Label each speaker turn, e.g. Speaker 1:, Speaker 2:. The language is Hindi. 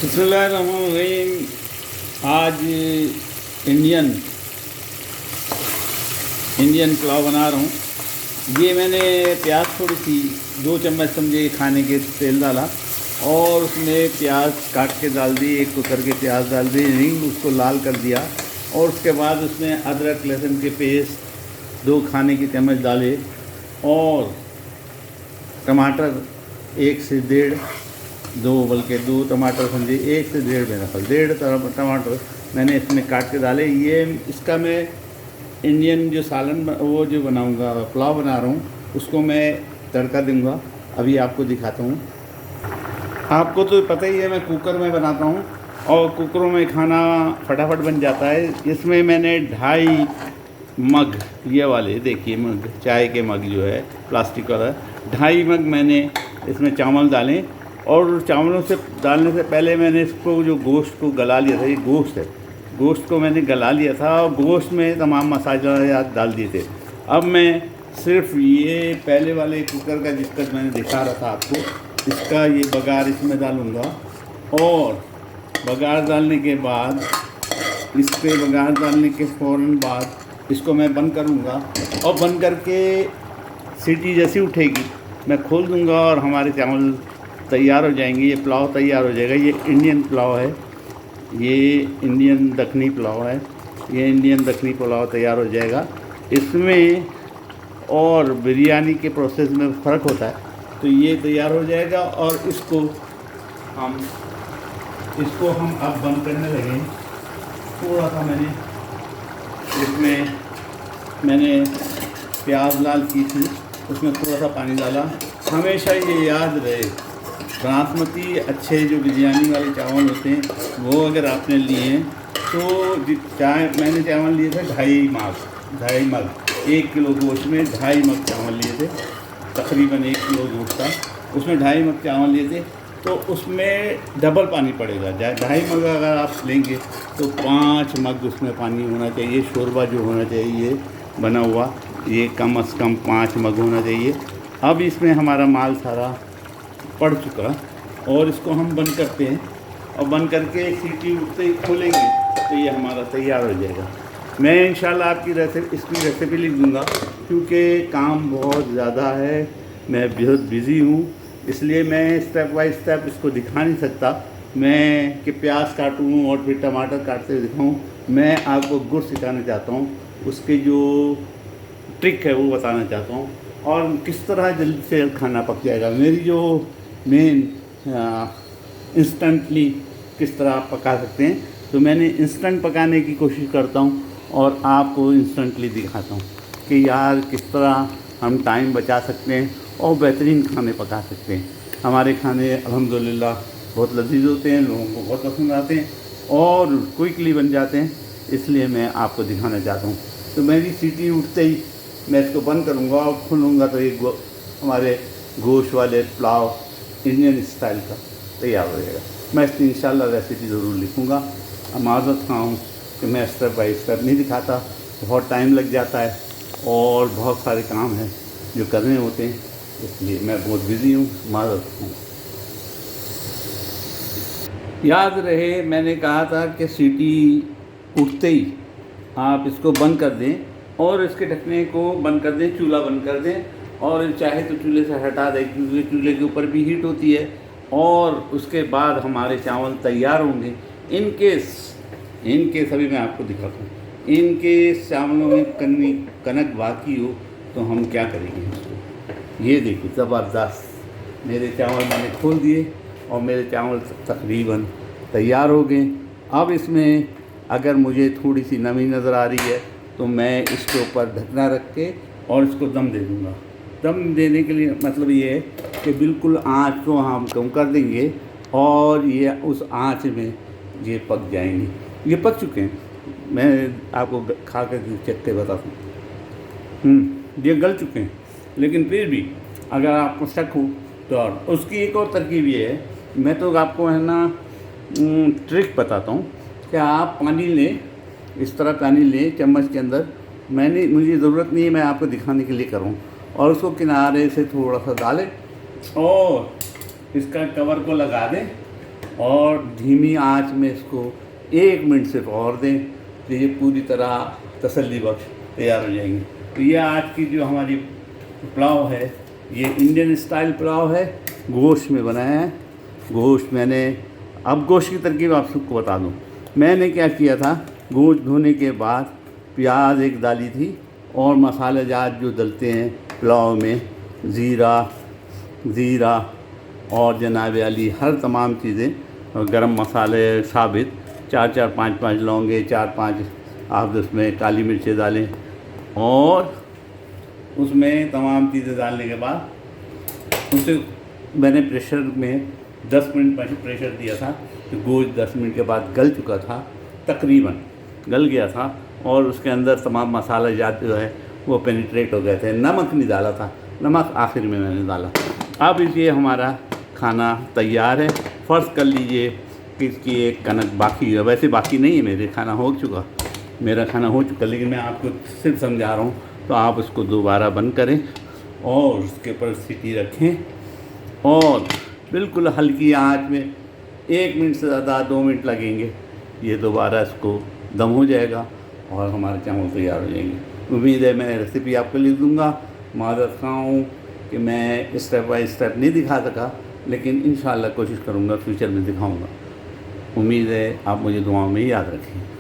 Speaker 1: बिस्मिल्लाहिर्रहमानिर्रहीम। आज इंडियन इंडियन पुलाव बना रहा हूँ। ये मैंने प्याज थोड़ी सी 2 चम्मच समझे खाने के तेल डाला और उसमें प्याज काट के डाल दी, एक कुकर के प्याज डाल दी, रिंग उसको लाल कर दिया और उसके बाद उसमें अदरक लहसुन के पेस्ट 2 खाने के चम्मच डाले और टमाटर 1 से 1.5 2 बल्कि 2 टमाटर समझिए, 1 से 1.5 मेरा फल 1.5 टमाटर मैंने इसमें काट के डाले। ये इसका मैं इंडियन जो सालन वो जो बनाऊंगा, पुलाव बना रहा हूँ, उसको मैं तड़का दूंगा। अभी आपको दिखाता हूँ। आपको तो पता ही है मैं कुकर में बनाता हूँ और कुकरों में खाना फटाफट बन जाता है। इसमें मैंने 2.5 मग, ये वाले देखिए मग, चाय के मग जो है प्लास्टिक वाला, 2.5 मग मैंने इसमें चावल डालें और चावलों से डालने से पहले मैंने इसको जो गोश्त को गला लिया था, ये गोश्त है, गोश्त को मैंने गला लिया था और गोश्त में तमाम मसाले डाल दिए थे। अब मैं सिर्फ ये पहले वाले कुकर का जिसका मैंने दिखा रहा था आपको, इसका ये बघार इसमें डालूँगा और बघार डालने के बाद, इस पर बघार डालने के फ़ौरन बाद इसको मैं बंद करूँगा और बंद करके सीटी जैसी उठेगी मैं खोल दूँगा और हमारे चावल तैयार हो जाएंगे। ये पुलाव तैयार हो जाएगा। ये इंडियन पुलाव है, ये इंडियन दखनी पुलाव है। ये इंडियन दखनी पुलाव तैयार हो जाएगा। इसमें और बिरयानी के प्रोसेस में फ़र्क होता है, तो ये तैयार हो जाएगा और इसको हम अब बंद करने लगे। थोड़ा सा मैंने प्याज लाल की थी, उसमें थोड़ा सा पानी डाला। हमेशा ये याद रहे, बासमती अच्छे जो बिरयानी वाले चावल होते हैं वो अगर आपने लिए तो मैंने चावल लिए थे 2.5 मग, 1 किलो गोश्त में 2.5 मग चावल लिए थे, तकरीबन 1 किलो गोश्त था, उसमें 2.5 मग चावल लिए थे, तो उसमें डबल पानी पड़ेगा। 2.5 मग अगर आप लेंगे तो 5 मग उसमें पानी होना चाहिए। शोरबा जो होना चाहिए बना हुआ, ये कम से कम 5 मग होना चाहिए। अब इसमें हमारा माल सारा पड़ चुका और इसको हम बंद करते हैं और बंद करके सीटी उठते ही खोलेंगे तो ये हमारा तैयार हो जाएगा। मैं इंशाल्लाह आपकी इसकी रेसिपी लिख दूँगा, क्योंकि काम बहुत ज़्यादा है, मैं बहुत बिज़ी हूँ, इसलिए मैं स्टेप बाय स्टेप इसको दिखा नहीं सकता। मैं कि प्याज काटूँ और फिर टमाटर काटते हुए दिखाऊँ। मैं आपको गुड़ सिखाना चाहता हूँ, उसके जो ट्रिक है वो बताना चाहता हूँ और किस तरह जल्दी से खाना पक जाएगा। मेरी जो मेन इंस्टेंटली किस तरह आप पका सकते हैं, तो मैंने इंस्टेंट पकाने की कोशिश करता हूँ और आपको इंस्टेंटली दिखाता हूँ कि यार किस तरह हम टाइम बचा सकते हैं और बेहतरीन खाने पका सकते हैं। हमारे खाने अल्हम्दुलिल्लाह बहुत लजीज होते हैं, लोगों को बहुत पसंद आते हैं और क्विकली बन जाते हैं, इसलिए मैं आपको दिखाना चाहता हूँ। तो मेरी सीटी उठते ही मैं इसको बंद करूँगा और खोलूँगा तो ये हमारे गोश्त वाले पुलाव इंडियन स्टाइल का तैयार हो जाएगा। मैं इसकी इंशाल्लाह रेसिपी ज़रूर लिखूँगा। माज़रत खाऊँ कि मैं स्टेप बाय स्टेप नहीं दिखाता, बहुत टाइम लग जाता है और बहुत सारे काम हैं जो करने होते हैं, इसलिए मैं बहुत बिज़ी हूँ, माज़रत हूँ। याद रहे मैंने कहा था कि सीटी उठते ही आप इसको बंद कर दें और इसके ढकने को बंद कर दें, चूल्हा बंद कर दें और चाहे तो चूल्हे से हटा दें, क्योंकि चूल्हे के ऊपर भी हीट होती है। और उसके बाद हमारे चावल तैयार होंगे। इनकेस अभी मैं आपको दिखाता हूँ, इनकेस चावलों में कनक बाकी हो तो हम क्या करेंगे इसको। ये देखिए ज़बरदस्त मेरे चावल मैंने खोल दिए और मेरे चावल तकरीबन तैयार हो गए। अब इसमें अगर मुझे थोड़ी सी नमी नज़र आ रही है तो मैं इसके ऊपर ढकना रख के और इसको दम दे दूँगा। दम देने के लिए मतलब ये है कि बिल्कुल आँच को हम कम कर देंगे और ये उस आँच में ये पक जाएंगे। ये पक चुके हैं, मैं आपको खा कर चेक के बताता हूँ। ये गल चुके हैं, लेकिन फिर भी अगर आपको शक हो तो और उसकी एक और तरकीब ये है, मैं तो आपको है ना ट्रिक बताता हूँ कि आप पानी लें, इस तरह पानी लें चम्मच के अंदर, मुझे ज़रूरत नहीं है, मैं आपको दिखाने के लिए करूँ, और उसको किनारे से थोड़ा सा डालें और इसका कवर को लगा दें और धीमी आंच में इसको 1 मिनट सिर्फ और दें तो ये पूरी तरह तसल्ली बख्श तैयार हो जाएंगे। तो ये आज की जो हमारी पुलाव है, ये इंडियन स्टाइल पुलाव है, गोश्त में बनाया है। गोश्त मैंने, अब गोश्त की तरकीब आप सबको बता दूं। मैंने क्या किया था, गोश्त धोने के बाद प्याज एक डाली थी और मसाले जात जो डलते हैं पुलाव में, ज़ीरा और जनाब अली, हर तमाम चीज़ें, और गरम मसाले साबित 4-4 5-5 लौंगे, 4-5 आप उसमें काली मिर्चें डालें और उसमें तमाम चीज़ें डालने के बाद उसे मैंने प्रेशर में 10 मिनट प्रेशर दिया था। तो गोश्त 10 मिनट के बाद गल चुका था, तकरीबन गल गया था और उसके अंदर तमाम मसाला जात जो है वो पेनिट्रेट हो गए थे। नमक नहीं डाला था, नमक आखिर में मैंने डाला। अब ये हमारा खाना तैयार है। फ़र्ज़ कर लीजिए कि इसकी एक कनक बाकी है, वैसे बाकी नहीं है, मेरा खाना हो चुका, लेकिन मैं आपको सिर्फ समझा रहा हूँ। तो आप उसको दोबारा बंद करें और उसके ऊपर सीटी रखें और बिल्कुल हल्की आंच में 1 मिनट से ज़्यादा 2 मिनट लगेंगे, ये दोबारा इसको दम हो जाएगा और हमारे चावल तैयार हो जाएंगे। उम्मीद है मैं रेसिपी आपको लिख दूँगा। माज़रत ख़्वाह हूँ कि मैं स्टेप बाय स्टेप नहीं दिखा सका, लेकिन इंशाअल्लाह कोशिश करूँगा फ्यूचर में दिखाऊँगा। उम्मीद है आप मुझे दुआओं में याद रखें।